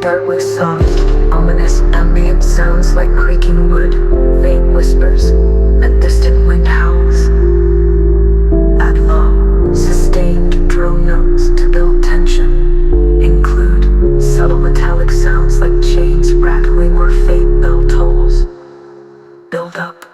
Start with soft, ominous ambient sounds like creaking wood, faint whispers, and distant wind howls. Add low, sustained drone notes to build tension. Include subtle metallic sounds like chains rattling or faint bell tolls. Build up.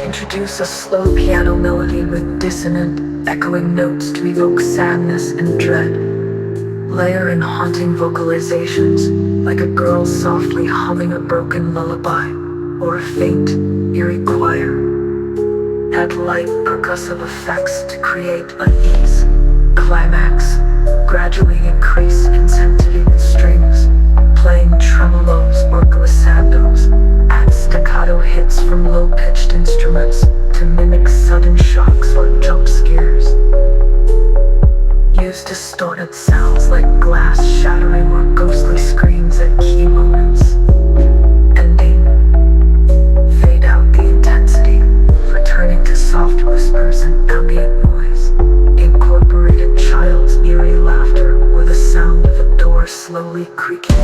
Introduce a slow piano melody with dissonant, echoing notes to evoke sadness and dread. Layer in haunting vocalizations, like a girl softly humming a broken lullaby, or a faint, eerie choir. Add light percussive effects to create unease. Climax, gradually increase intensity with strings, playing tremolos or glissandos. Add staccato hits from low-pitched instruments to mimic sudden shocks or jump scares. Use distorted sounds like glass shattering or ghostly screams at key moments. Ending. Fade out the intensity, returning to soft whispers and ambient noise. Incorporate a child's eerie laughter or the sound of a door slowly creaking.